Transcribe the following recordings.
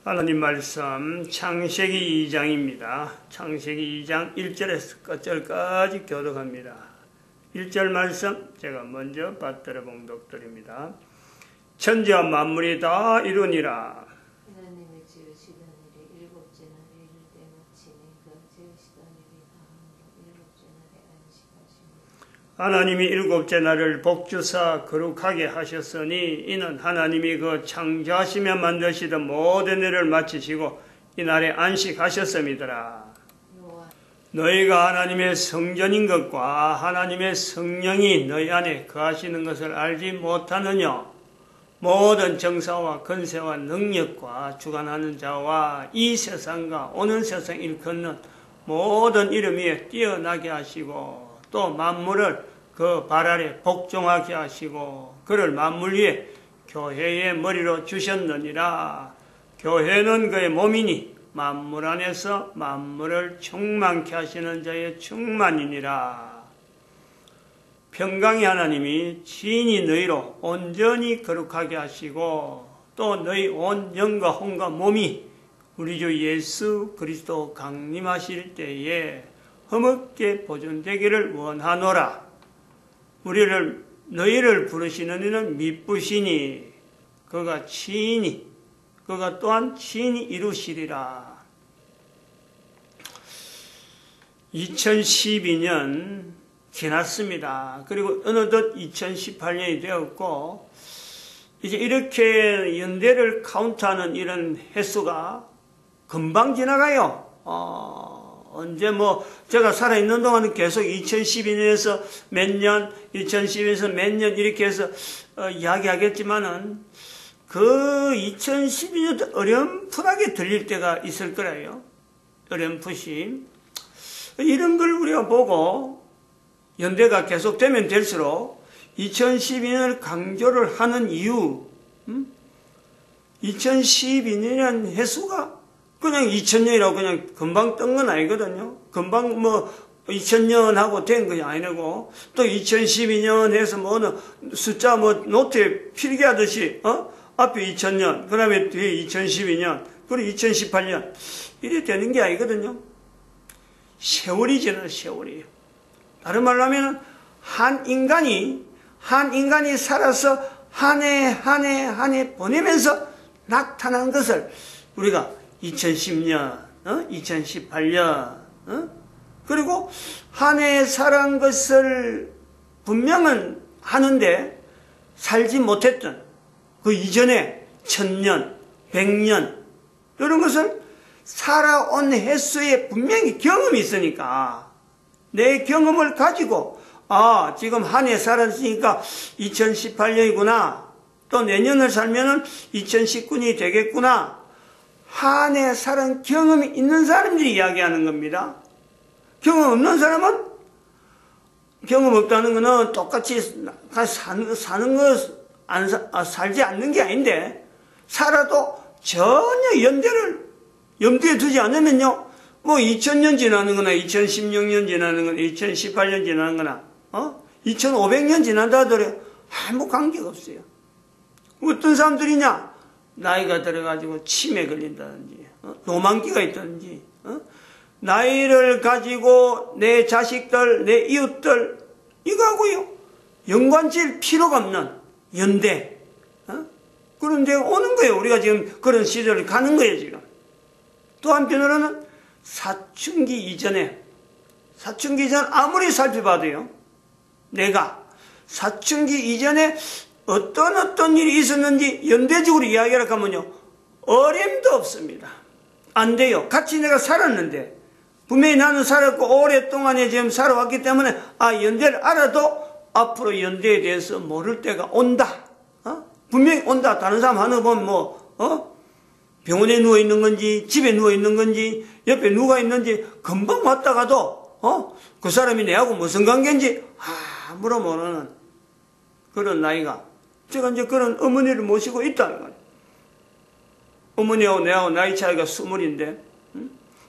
하나님 말씀 창세기 2장입니다. 창세기 2장 1절에서 끝절까지 교독합니다. 1절 말씀 제가 먼저 받들어 봉독드립니다. 천지와 만물이 다 이루니라. 하나님이 지으시던 일이 일곱째 날에 이를 때 마치니 그 지으시던 일이 다음으로 일곱째 날에 안식하시니 하나님이 일곱째 날을 복주사 거룩하게 하셨으니 이는 하나님이 그 창조하시며 만드시던 모든 일을 마치시고 이 날에 안식하셨음이더라. 너희가 하나님의 성전인 것과 하나님의 성령이 너희 안에 거하시는 것을 알지 못하느냐? 모든 정사와 권세와 능력과 주관하는 자와 이 세상과 오는 세상 일컫는 모든 이름 위에 뛰어나게 하시고 또 만물을 그 발 아래 복종하게 하시고 그를 만물 위에 교회의 머리로 주셨느니라. 교회는 그의 몸이니 만물 안에서 만물을 충만케 하시는 자의 충만이니라. 평강의 하나님이 친히 너희로 온전히 거룩하게 하시고 또 너희 온 영과 혼과 몸이 우리 주 예수 그리스도 강림하실 때에 흠없게 보존되기를 원하노라. 너희를 부르시는 이는 미쁘시니 그가 또한 친히 이루시리라. 2012년 지났습니다. 그리고 어느덧 2018년이 되었고 이제 이렇게 연대를 카운트하는 이런 횟수가 금방 지나가요. 언제 제가 살아있는 동안은 계속 2012년에서 몇 년, 2012년에서 몇 년 이렇게 해서 이야기하겠지만은 그 2012년도 어렴풋하게 들릴 때가 있을 거예요. 어렴풋이. 이런 걸 우리가 보고 연대가 계속되면 될수록 2012년을 강조를 하는 이유, 2012년 횟수가 그냥 2000년이라고 그냥 금방 뜬 건 아니거든요. 금방 2000년 하고 된 것이 아니고 또 2012년 해서 어느 숫자 노트에 필기하듯이 앞에 2000년, 그 다음에 뒤에 2012년, 그리고 2018년 이래 되는 게 아니거든요. 세월이 지나 세월이. 다른 말로 하면 한 인간이 살아서 한 해 보내면서 나타난 것을 우리가 2010년, 2018년, 그리고 한 해 살아간 것을 분명은 하는데 살지 못했던 그 이전에 1000년, 100년 이런 것을 살아온 횟수에 분명히 경험이 있으니까 내 경험을 가지고 지금 한 해 살았으니까 2018년이구나. 또 내년을 살면은 2019년이 되겠구나. 한 해 살은 경험이 있는 사람들이 이야기하는 겁니다. 경험 없는 사람은 경험 없다는 것은 똑같이 사는 것 살지 않는 게 아닌데 살아도 전혀 염두에 두지 않으면요. 2000년 지나는 거나 2016년 지나는 거나 2018년 지나는 거나 2500년 지난다 하더라도 아무 관계가 없어요. 어떤 사람들이냐? 나이가 들어가지고 치매에 걸린다든지 노만기가 있다든지 나이를 가지고 내 자식들, 내 이웃들 이거하고요 연관질 필요가 없는 연대 그런 데가 오는 거예요. 우리가 지금 그런 시대를 가는 거예요. 지금 또 한편으로는 사춘기 이전 아무리 살펴봐도요 내가 사춘기 이전에 어떤 일이 있었는지 연대적으로 이야기를 하면요 어림도 없습니다. 안 돼요. 같이 내가 살았는데 분명히 나는 살았고 오랫동안에 지금 살아왔기 때문에 연대를 알아도 앞으로 연대에 대해서 모를 때가 온다. 분명히 온다. 다른 사람 하는 거 보면 병원에 누워 있는 건지 집에 누워 있는 건지 옆에 누가 있는지 금방 왔다가도 그 사람이 내하고 무슨 관계인지 아무런 모르는 그런 나이가 제가 이제 그런 어머니를 모시고 있다는 거예요. 어머니하고 내하고 나이 차이가 20인데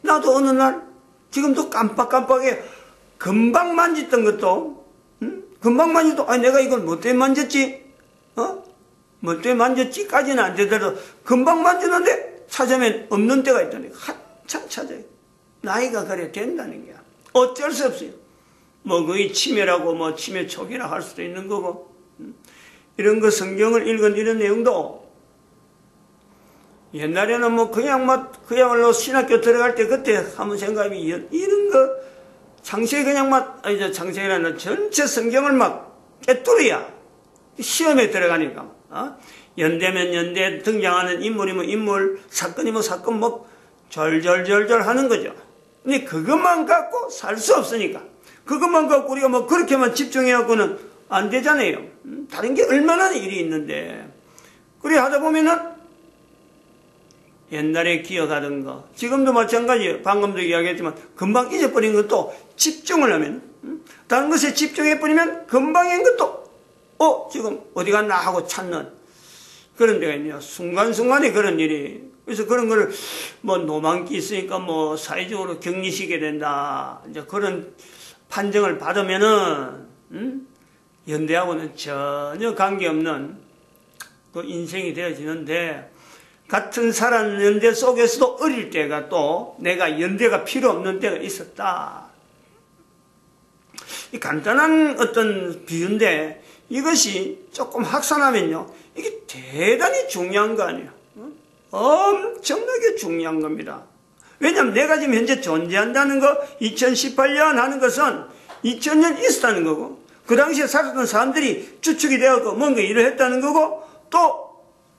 나도 어느 날 지금도 깜빡깜빡해 금방 만졌던 것도 금방 만져도 내가 이걸 뭐 때문에 만졌지? 뭐 때문에 만졌지까지는 안 되더라도 금방 만졌는데 찾으면 없는 때가 있다니까. 한참 찾아요. 나이가 그래 된다는 게 어쩔 수 없어요. 뭐 거의 치매라고 뭐 치매 초기라 할 수도 있는 거고. 이런 거 성경을 읽은 이런 내용도 옛날에는 뭐 그야말로 신학교 들어갈 때 그때 한번 생각하면 이런 거 창세기 그냥 창세기라는 전체 성경을 막 깨뚫어야 시험에 들어가니까 연대면 연대 등장하는 인물이면 인물, 사건이면 사건 뭐 절절절절 하는 거죠. 근데 그것만 갖고 살 수 없으니까 그것만 갖고 우리가 뭐 그렇게만 집중해갖고는 안 되잖아요. 다른 게 얼마나 일이 있는데. 그래 하다 보면은 옛날에 기억하던 거 지금도 마찬가지예요. 방금도 이야기했지만 금방 잊어버린 것도 집중을 하면 다른 것에 집중해버리면 금방 잊은 것도 지금 어디 갔나 하고 찾는 그런 데가 있네요. 순간순간에 그런 일이. 그래서 그런 거를 뭐 노망기 있으니까 뭐 사회적으로 격리시게 된다. 이제 그런 판정을 받으면은 연대하고는 전혀 관계없는 그 인생이 되어지는데 같은 사람 연대 속에서도 어릴 때가 또 내가 연대가 필요 없는 때가 있었다. 이 간단한 어떤 비유인데 이것이 조금 확산하면요. 이게 대단히 중요한 거 아니에요. 엄청나게 중요한 겁니다. 왜냐하면 내가 지금 현재 존재한다는 거 2018년 하는 것은 2000년 있었다는 거고 그 당시에 살았던 사람들이 주축이 되어서 뭔가 일을 했다는 거고 또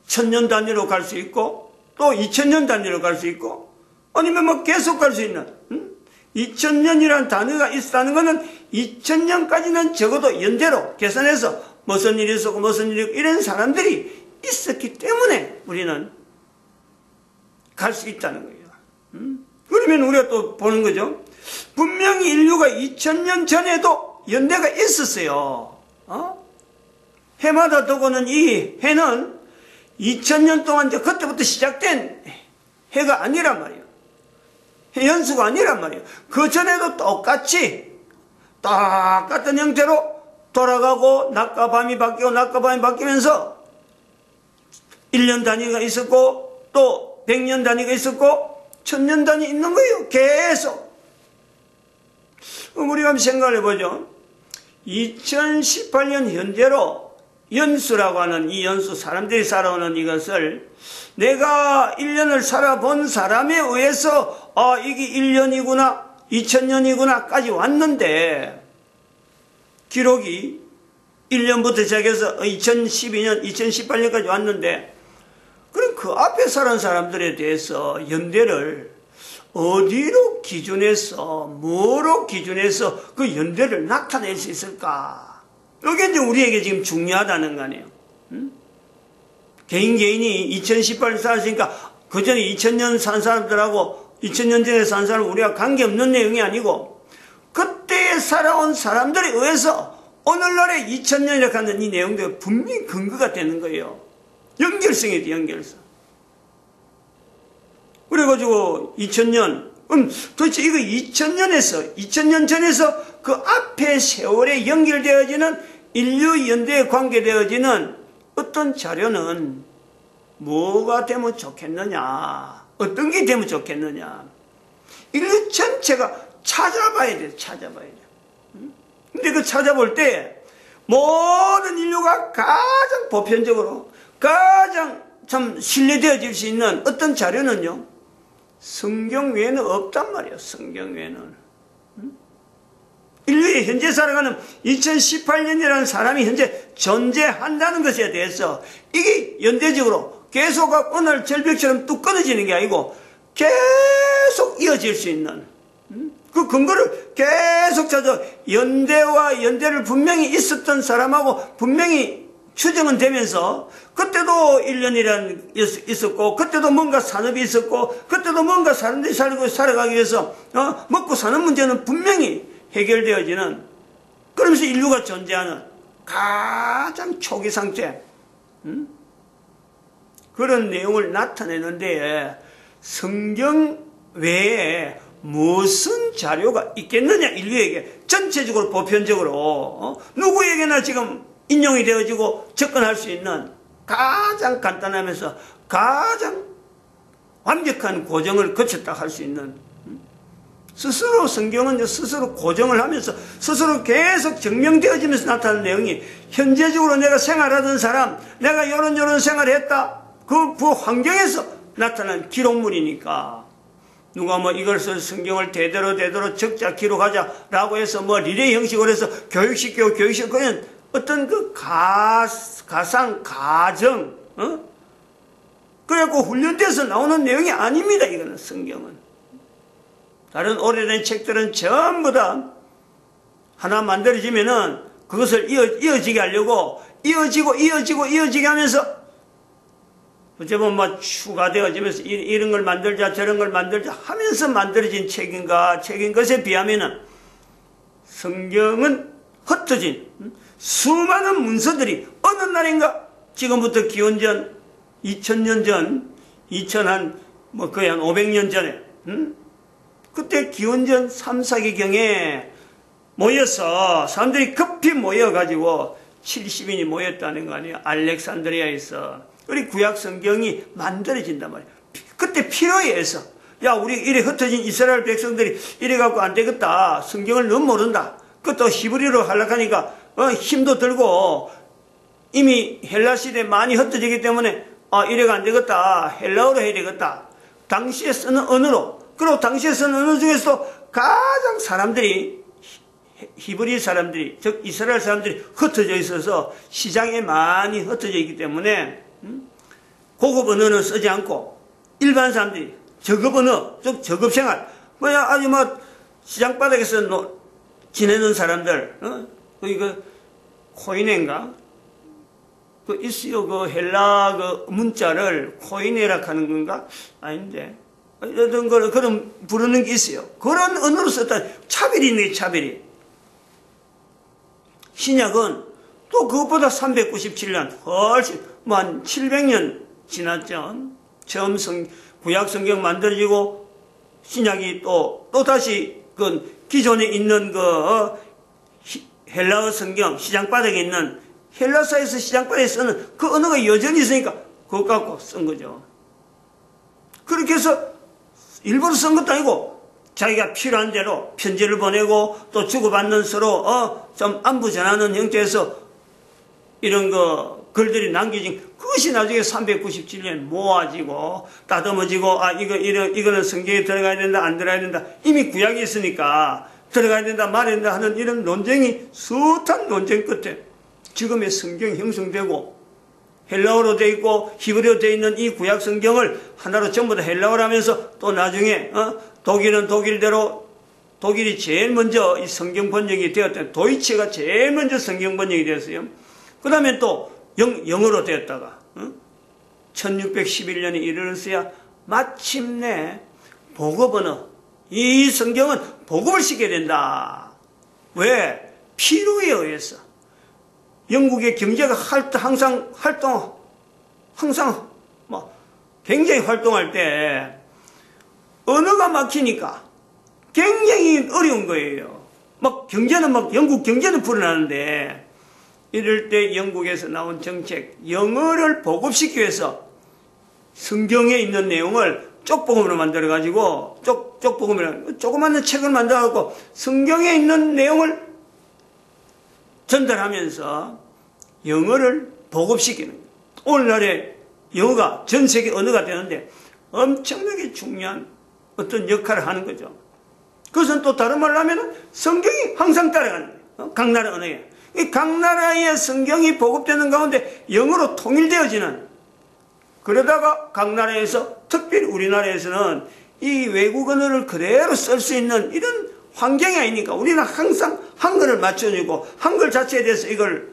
1000년 단위로 갈 수 있고 또 2000년 단위로 갈 수 있고 아니면 뭐 계속 갈 수 있는 2000년이라는 단어가 있다는 것은 2000년까지는 적어도 연대로 계산해서 무슨 일이 있었고 무슨 일이 있고 이런 사람들이 있었기 때문에 우리는 갈 수 있다는 거예요. 그러면 우리가 또 보는 거죠. 분명히 인류가 2000년 전에도 연대가 있었어요. 해마다 두고는 이 해는 2000년 동안 이제 그때부터 시작된 해가 아니란 말이에요. 해 연수가 아니란 말이에요. 그 전에도 똑같이 똑같은 형태로 돌아가고 낮과 밤이 바뀌고 낮과 밤이 바뀌면서 1년 단위가 있었고 또 100년 단위가 있었고 1000년 단위 있는 거예요. 계속. 우리가 한번 생각을 해보죠. 2018년 현재로 연수라고 하는 이 연수, 사람들이 살아오는 이것을 내가 1년을 살아본 사람에 의해서 이게 1년이구나 2000년이구나까지 왔는데 기록이 1년부터 시작해서 2012년 2018년까지 왔는데 그럼 그 앞에 살은 사람들에 대해서 연대를 어디로 기준해서 뭐로 기준해서 그 연대를 나타낼 수 있을까? 이게 이제 우리에게 지금 중요하다는 거 아니에요. 개인이 2018년 살았으니까 그 전에 2000년 산 사람들하고 2000년 전에 산 사람은 우리가 관계없는 내용이 아니고 그때에 살아온 사람들에 의해서 오늘날의 2000년이라고 하는 이 내용들이 분명히 근거가 되는 거예요. 연결성이 돼, 연결성. 그래가지고 2000년, 그럼 도대체 이거 2000년 전에서 그 앞에 세월에 연결되어지는 인류 연대에 관계되어지는 어떤 자료는 뭐가 되면 좋겠느냐, 어떤 게 되면 좋겠느냐. 인류 전체가 찾아봐야 돼, 찾아봐야 돼. 근데 그 찾아볼 때 모든 인류가 가장 보편적으로 가장 참 신뢰되어질 수 있는 어떤 자료는요, 성경 외에는 없단 말이에요. 성경 외에는. 인류의 현재 살아가는 2018년이라는 사람이 현재 존재한다는 것에 대해서 이게 연대적으로 계속 오늘 절벽처럼 뚝 끊어지는 게 아니고 계속 이어질 수 있는 그 근거를 계속 찾아 연대와 연대를 분명히 있었던 사람하고 분명히 추정은 되면서 그때도 1년이란 있었고 그때도 뭔가 산업이 있었고 그때도 뭔가 사람들이 살아가기 위해서 먹고 사는 문제는 분명히 해결되어지는 그러면서 인류가 존재하는 가장 초기 상태 그런 내용을 나타내는데 성경 외에 무슨 자료가 있겠느냐 인류에게 전체적으로 보편적으로 누구에게나 지금 인용이 되어지고 접근할 수 있는 가장 간단하면서 가장 완벽한 고정을 거쳤다 할 수 있는, 스스로 성경은 스스로 고정을 하면서 스스로 계속 증명되어지면서 나타나는 내용이, 현재적으로 내가 생활하던 사람, 내가 이런 생활을 했다, 그 환경에서 나타난 기록물이니까, 누가 뭐 이것을 성경을 대대로 적자 기록하자라고 해서 뭐 리레이 형식으로 해서 교육시키고 그런 어떤 그 가상, 가정, 그래갖고 훈련돼서 나오는 내용이 아닙니다. 이거는 성경은. 다른 오래된 책들은 전부 다 하나 만들어지면은 그것을 이어지게 하려고 이어지게 하면서 어쩌면 뭐 추가되어지면서 이런 걸 만들자 저런 걸 만들자 하면서 만들어진 책인 것에 비하면은 성경은 흩어진 수많은 문서들이 어느 날인가, 지금부터 기원전 2000년 전, 거의 한 500년 전에, 그때 기원전 3, 4기경에 모여서 사람들이 급히 모여가지고 70인이 모였다는 거 아니에요. 알렉산드리아에서. 우리 구약 성경이 만들어진단 말이에요. 그때 필요에 의해서, 야, 우리 이래 흩어진 이스라엘 백성들이 이래 갖고 안 되겠다. 성경을 너무 모른다. 그것도 히브리어로 하려니까 힘도 들고, 이미 헬라 시대에 많이 흩어지기 때문에 이래가 안 되겠다. 헬라어로 해야 되겠다. 당시에 쓰는 언어로. 그리고 당시에 쓰는 언어 중에서도 가장 사람들이, 히브리 사람들이, 즉 이스라엘 사람들이 흩어져 있어서 시장에 많이 흩어져 있기 때문에 고급 언어는 쓰지 않고 일반 사람들이 저급 언어, 즉 저급 생활, 아주 시장 바닥에서 지내는 사람들, 그 코이네인가? 있어요. 그 헬라 그 문자를 코이네라 하는 건가? 아닌데. 어떤 걸, 그런 부르는 게 있어요. 그런 언어로 썼다. 차별이 있네, 차별이. 신약은 또 그것보다 397년, 훨씬, 한 700년 지났죠. 처음 구약 성경 만들어지고, 신약이 또 다시 기존에 있는 헬라어 성경, 시장바닥에 있는 헬라사에서 시장바닥에 쓰는 그 언어가 여전히 있으니까 그것 갖고 쓴 거죠. 그렇게 해서 일부러 쓴 것도 아니고 자기가 필요한 대로 편지를 보내고 또 주고받는 서로 좀 안부 전하는 형태에서 이런 글들이 남겨진 그것이 나중에 397년 모아지고 다듬어지고 이거는 성경에 들어가야 된다 안 들어가야 된다 이미 구약이 있으니까 들어가야 된다 말아야 된다 하는 이런 논쟁이 숱한 논쟁 끝에 지금의 성경이 형성되고 헬라어로 되어 있고 히브리어로 되어 있는 이 구약 성경을 하나로 전부 다 헬라어로 하면서 또 나중에 독일은 독일대로 독일이 제일 먼저 이 성경 번역이 되었다. 도이치가 제일 먼저 성경 번역이 되었어요. 그 다음에 또 영어로 되었다가 1611년에 이르렀어야 마침내 복업 언어 이 성경은 복업을 시켜야 된다. 왜? 필요에 의해서. 영국의 경제가 항상 굉장히 활동할 때 언어가 막히니까 굉장히 어려운 거예요. 경제는 영국 경제는 불어나는데 이럴 때 영국에서 나온 정책, 영어를 보급시키기 위해서 성경에 있는 내용을 쪽복음으로 만들어가지고 쪽복음이라는 조그마한 책을 만들어갖고 성경에 있는 내용을 전달하면서 영어를 보급시키는 거예요. 오늘날에 영어가 전 세계 언어가 되는데 엄청나게 중요한 어떤 역할을 하는 거죠. 그것은 또 다른 말로 하면 성경이 항상 따라가는 거예요. 각 나라 언어에. 각 나라의 성경이 보급되는 가운데 영어로 통일되어지는 그러다가 각 나라에서 특별히 우리나라에서는 이 외국 언어를 그대로 쓸 수 있는 이런 환경이 아니니까 우리는 항상 한글을 맞춰주고 한글 자체에 대해서 이걸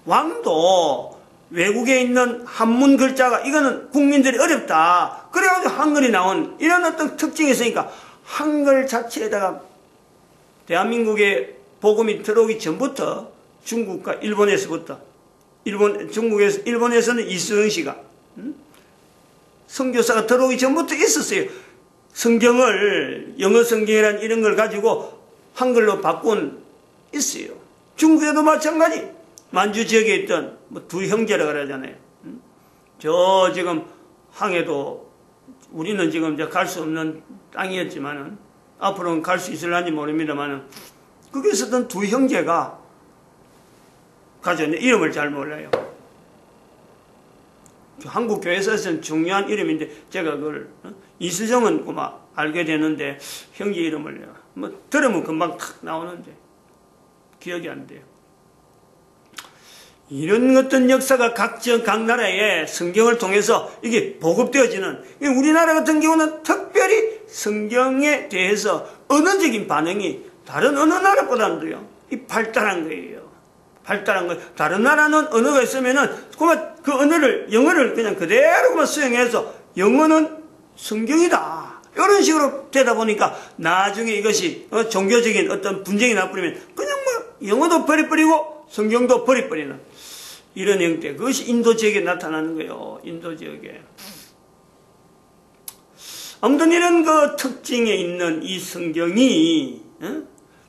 왕도 외국에 있는 한문 글자가 이거는 국민들이 어렵다. 그래가지고 한글이 나온 이런 어떤 특징이 있으니까 한글 자체에다가 대한민국에 복음이 들어오기 전부터 중국과 일본에서부터 일본에서는 이수영 씨가 선교사가 들어오기 전부터 있었어요. 성경을 영어 성경이라는 이런 걸 가지고 한글로 바꾼 있어요. 중국에도 마찬가지. 만주 지역에 있던 두 형제라 그러잖아요. 저 지금 항해도 우리는 지금 이제 갈 수 없는 땅이었지만은 앞으로는 갈 수 있을런지 모릅니다만은 거기에 있었던 두 형제가 가졌네. 이름을 잘 몰라요. 한국 교회에서는 중요한 이름인데 제가 그걸 이수정은 고마 알게 되는데 형제 이름을 뭐 들으면 금방 탁 나오는데 기억이 안 돼요. 이런 어떤 역사가 각 나라에 성경을 통해서 이게 보급되어지는, 우리나라 같은 경우는 특별히 성경에 대해서 언어적인 반응이 다른 어느 나라보다도요 발달한 거예요. 발달한 거. 다른 나라는 언어가 있으면은 그만 그 언어를, 영어를 그냥 그대로만 수용해서 영어는 성경이다, 이런 식으로 되다 보니까 나중에 이것이 종교적인 어떤 분쟁이 나버리면 그냥 뭐 영어도 버려버리고 성경도 버려버리는 이런 형태. 그것이 인도 지역에 나타나는 거예요. 인도 지역에. 아무튼 이런 그 특징에 있는 이 성경이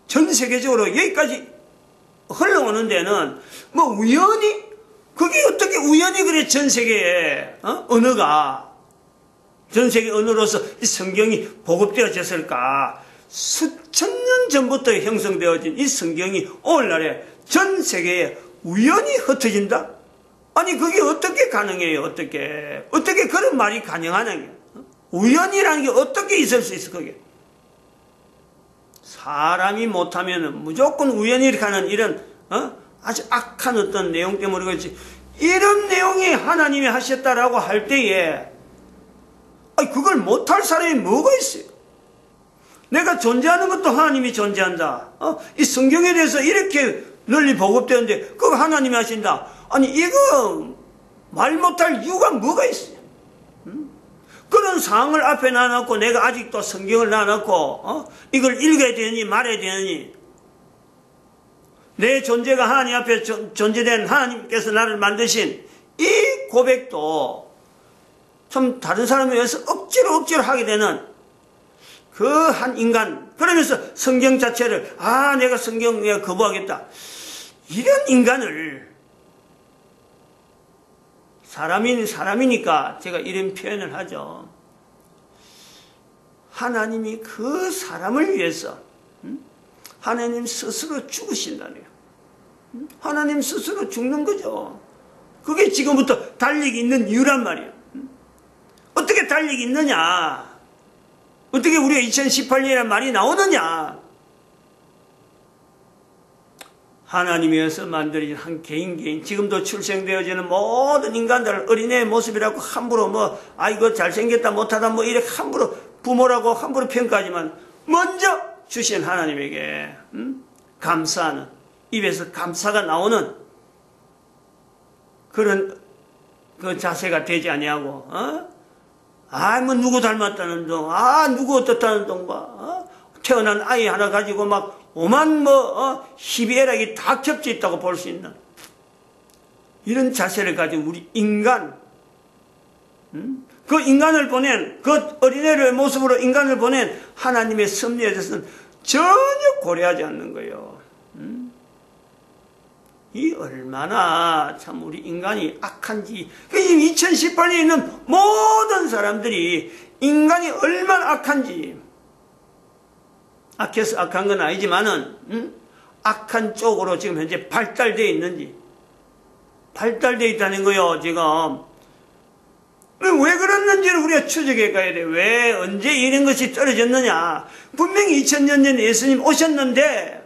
전 세계적으로 여기까지 흘러오는 데는 뭐 우연히, 그게 어떻게 우연히 그래 전 세계에 언어가, 전 세계 언어로서 이 성경이 보급되어졌을까? 수천 년 전부터 형성되어진 이 성경이 오늘날에 전 세계에 우연히 흩어진다? 아니 그게 어떻게 가능해요? 어떻게 그런 말이 가능하냐? 우연이라는 게 어떻게 있을 수 있어? 그게 사람이 못하면 무조건 우연히 이렇게 하는 이런 아주 악한 어떤 내용 때문에 그렇지, 이런 내용이 하나님이 하셨다라고 할 때에 그걸 못할 사람이 뭐가 있어요? 내가 존재하는 것도 하나님이 존재한다. 이 성경에 대해서 이렇게 널리 보급되는데 그거 하나님이 하신다. 아니 이거 말 못할 이유가 뭐가 있어요? 그런 상황을 앞에 놔놓고 내가 아직도 성경을 놔놓고 이걸 읽어야 되느니 말해야 되느니, 내 존재가 하나님 앞에 존재된 하나님께서 나를 만드신 이 고백도 좀 다른 사람에 의해서 억지로 하게 되는 그 한 인간, 그러면서 성경 자체를 내가 성경 내가 거부하겠다, 이런 인간을, 사람이니까 제가 이런 표현을 하죠. 하나님이 그 사람을 위해서 하나님 스스로 죽으신다네요. 하나님 스스로 죽는 거죠. 그게 지금부터 달리기 있는 이유란 말이에요. 어떻게 달리기 있느냐? 어떻게 우리가 2018년이라는 말이 나오느냐? 하나님이어서 만들어진 한 개인, 지금도 출생되어지는 모든 인간들을 어린애의 모습이라고 함부로 이거 잘생겼다 못하다 이렇게 함부로 부모라고 함부로 평가하지만, 먼저 주신 하나님에게 감사하는, 입에서 감사가 나오는 그런 그 자세가 되지 아니하고 누구 닮았다는 동, 누구 어떻다는 동 봐, 태어난 아이 하나 가지고 오만 희비애락이 다 겹쳐 있다고 볼 수 있는 이런 자세를 가진 우리 인간, 그 인간을 보낸, 그 어린애의 모습으로 인간을 보낸 하나님의 섭리에 대해서는 전혀 고려하지 않는 거예요. 이 얼마나 참 우리 인간이 악한지. 2018년에 있는 모든 사람들이 인간이 얼마나 악한지, 악해서 악한 건 아니지만은 악한 쪽으로 지금 현재 발달되어 있는지, 발달되어 있다는 거요. 지금 왜 그랬는지를 우리가 추적해 가야 돼. 왜 언제 이런 것이 떨어졌느냐. 분명히 2000년 전에 예수님 오셨는데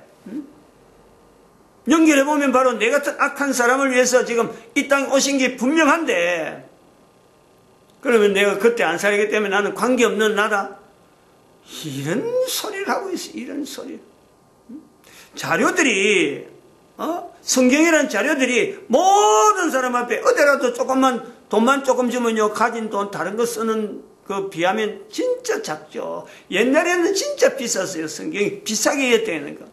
연결해보면 바로 내 같은 악한 사람을 위해서 지금 이 땅에 오신 게 분명한데, 그러면 내가 그때 안 살기 때문에 나는 관계없는 나다, 이런 소리를 하고 있어. 이런 소리. 자료들이 성경이라는 자료들이 모든 사람 앞에 어디라도 돈만 조금 주면요 가진 돈 다른 거 쓰는 그 비하면 진짜 작죠. 옛날에는 진짜 비쌌어요. 성경이 비싸게 했다는 거.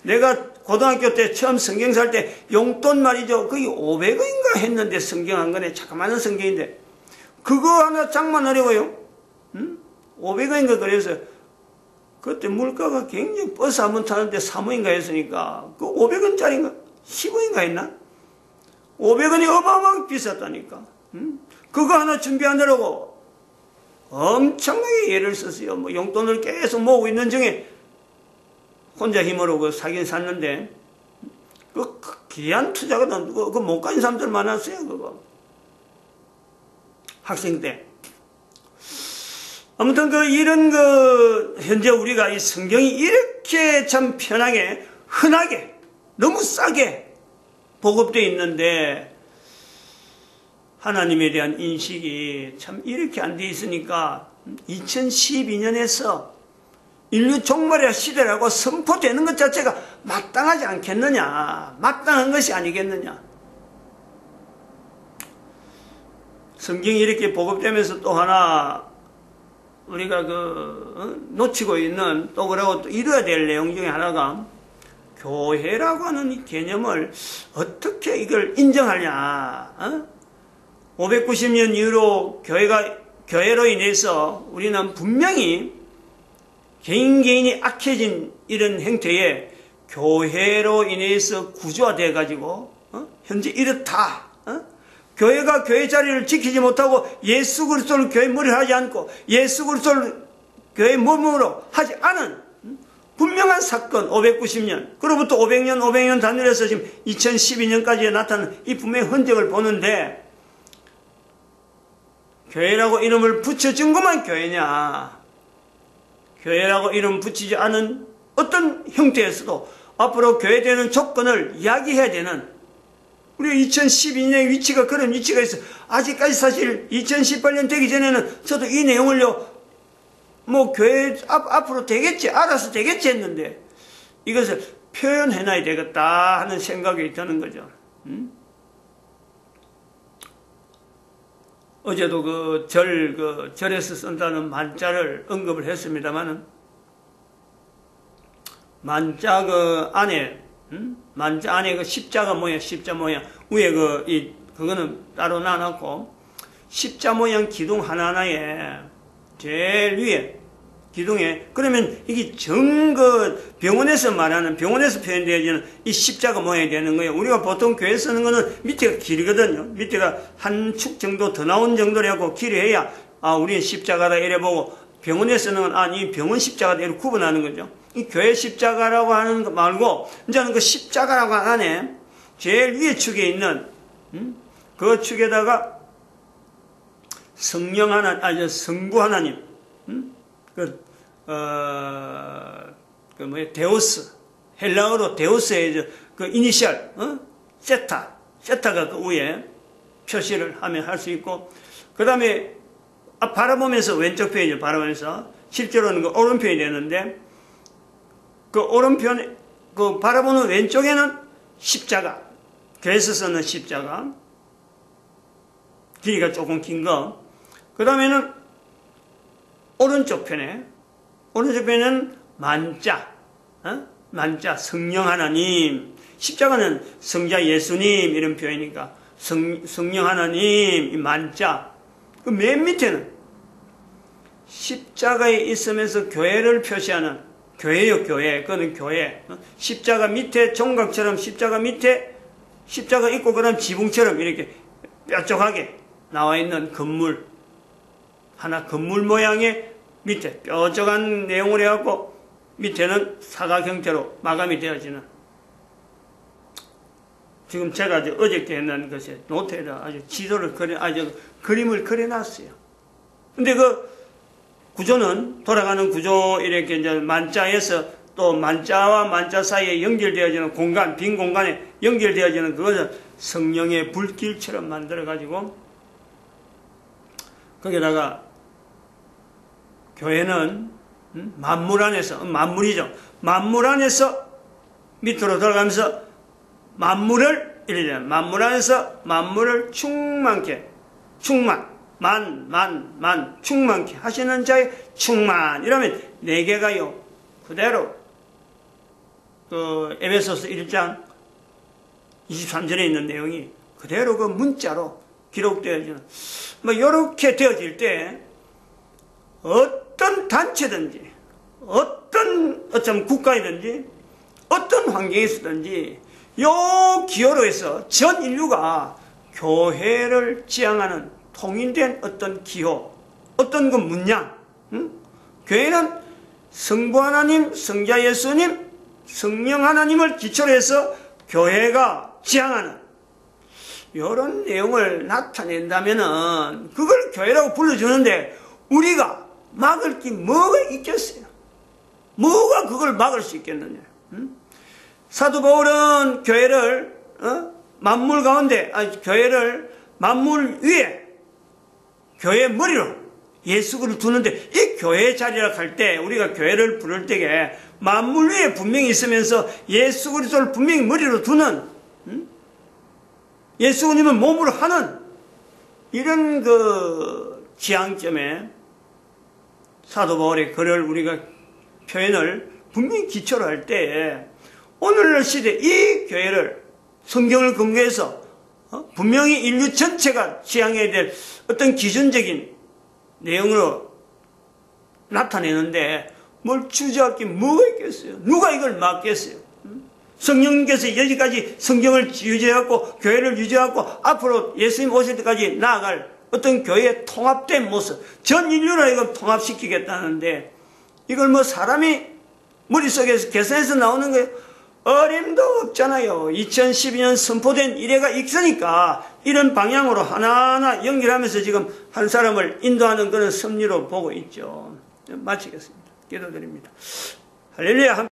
내가 고등학교 때 처음 성경 살 때 용돈 말이죠, 거의 500원인가 했는데, 성경 한 권에 자그마한 성경인데 그거 하나 장만 어려워요. 500원인가 그래서 그때 물가가 굉장히, 버스 한번 타는데 3원인가 했으니까 그 500원짜리인가 10원인가 했나? 500원이 어마어마하게 비쌌다니까. 그거 하나 준비하느라고 엄청나게 애를 썼어요. 뭐 용돈을 계속 모으고 있는 중에 혼자 힘으로 그 사긴 샀는데, 그 귀한 투자거든. 그거 못 가진 사람들 많았어요, 그거. 학생 때. 아무튼 이런 현재 우리가 이 성경이 이렇게 참 편하게, 흔하게, 너무 싸게 보급되어 있는데, 하나님에 대한 인식이 참 이렇게 안 돼 있으니까 2012년에서 인류 종말의 시대라고 선포되는 것 자체가 마땅하지 않겠느냐, 마땅한 것이 아니겠느냐. 성경이 이렇게 보급되면서 또 하나 우리가 놓치고 있는, 또 그러고 또 이뤄야 될 내용 중에 하나가 교회라고 하는 이 개념을 어떻게 이걸 인정하냐. 590년 이후로 교회로 인해서 우리는 분명히 개인이 악해진 이런 행태에 교회로 인해서 구조화되어 가지고 현재 이렇다. 교회가 교회 자리를 지키지 못하고 예수 그리스도를 교회 머리를 하지 않고 예수 그리스도를 교회 몸으로 하지 않은 분명한 사건, 590년, 그로부터 500년 단위로서 지금 2012년까지 나타난 이 분명한 흔적을 보는데, 교회라고 이름을 붙여준 것만 교회냐? 교회라고 이름 붙이지 않은 어떤 형태에서도 앞으로 교회되는 조건을 이야기해야 되는, 우리가 2012년의 위치가 그런 위치가 있어. 아직까지 사실 2018년 되기 전에는 저도 이 내용을요, 뭐 교회 앞으로 되겠지, 알아서 되겠지 했는데, 이것을 표현해놔야 되겠다 하는 생각이 드는 거죠. 어제도 절에서 쓴다는 만자를 언급을 했습니다만은, 만자 안에, 만자 안에 십자가 모양, 위에 그거는 따로 놔놨고, 십자 모양 기둥 하나하나에 제일 위에 기둥에, 그러면 이게 병원에서 표현되어지는 이 십자가 모양이 되는 거예요. 우리가 보통 교회 쓰는 거는 밑에가 길거든요. 밑에가 한 축 정도 더 나온 정도로 하고 길이해야, 우리는 십자가다 이래 보고, 병원에 쓰는 건, 이 병원 십자가다 이렇게 구분하는 거죠. 이 교회 십자가라고 하는 거 말고, 이제는 그 십자가라고 안에 제일 위에 축에 있는, 그 축에다가 성령 하나님, 성부 하나님, 데우스, 헬라어로 데우스의 이니셜, 세타가 그 위에 표시를 하면 할 수 있고, 그 다음에 바라보면서 왼쪽 편이죠. 바라보면서 실제로는 그 오른편이 되는데, 그 오른편, 바라보는 왼쪽에는 십자가, 교회에서 쓰는 십자가, 길이가 조금 긴 거, 그 다음에는 오른쪽 편에는 만자, 성령 하나님, 십자가는 성자 예수님 이런 표현이니까 성령 하나님, 이 만자. 그 맨 밑에는 십자가에 있으면서 교회를 표시하는 교회요, 교회. 그거는 교회. 십자가 밑에 종각처럼 십자가 밑에 십자가 있고 그다음 지붕처럼 이렇게 뾰족하게 나와 있는 건물 하나, 건물 모양의 밑에 뾰족한 내용을 해갖고 밑에는 사각 형태로 마감이 되어지는, 지금 제가 어저께 했는 것에 노트에다 아주 지도를 그림을 그려놨어요. 근데 그 구조는, 돌아가는 구조, 이렇게 이제 만자에서 또 만자와 만자 사이에 연결되어지는 공간, 빈 공간에 연결되어지는 그것을 성령의 불길처럼 만들어가지고, 거기다가 교회는 만물 안에서, 만물이죠. 만물 안에서 밑으로 들어가면서 만물 안에서 만물을 충만케, 충만케 하시는 자의 충만. 이러면 네 개가요, 그대로, 에베소서 1장 23절에 있는 내용이 그대로 그 문자로 기록되어지는, 요렇게 되어질 때, 어떤 단체든지, 어떤 국가이든지, 어떤 환경에 있든지, 요 기호로 해서 전 인류가 교회를 지향하는 통일된 어떤 기호, 어떤 그 문양. 교회는 성부 하나님, 성자 예수님, 성령 하나님을 기초로 해서 교회가 지향하는 이런 내용을 나타낸다면은 그걸 교회라고 불러주는데 우리가 막을 게 뭐가 있겠어요? 뭐가 그걸 막을 수 있겠느냐? 사도 바울은 교회를 만물 가운데, 교회를 만물 위에 교회 머리로 예수를 두는데, 이 교회 자리라 할 때 우리가 교회를 부를 때에 만물 위에 분명히 있으면서 예수 그리스도를 분명히 머리로 두는, 예수님을 몸으로 하는 이런 그 지향점에 사도 바울의 글을 우리가 표현을 분명히 기초로 할 때에 오늘날 시대 이 교회를 성경을 근거해서 분명히 인류 전체가 지향해야 될 어떤 기준적인 내용으로 나타내는데 뭘 주저할 게 뭐가 있겠어요? 누가 이걸 막겠어요? 성령님께서 여기까지 성경을 유지해갖고 교회를 유지해갖고 앞으로 예수님 오실 때까지 나아갈 어떤 교회의 통합된 모습, 전 인류를 이걸 통합시키겠다는데 이걸 뭐 사람이 머릿속에서 계산해서 나오는 거예요? 어림도 없잖아요. 2012년 선포된 이래가 있으니까 이런 방향으로 하나하나 연결하면서 지금 한 사람을 인도하는 그런 섭리로 보고 있죠. 마치겠습니다. 기도드립니다. 할렐루야.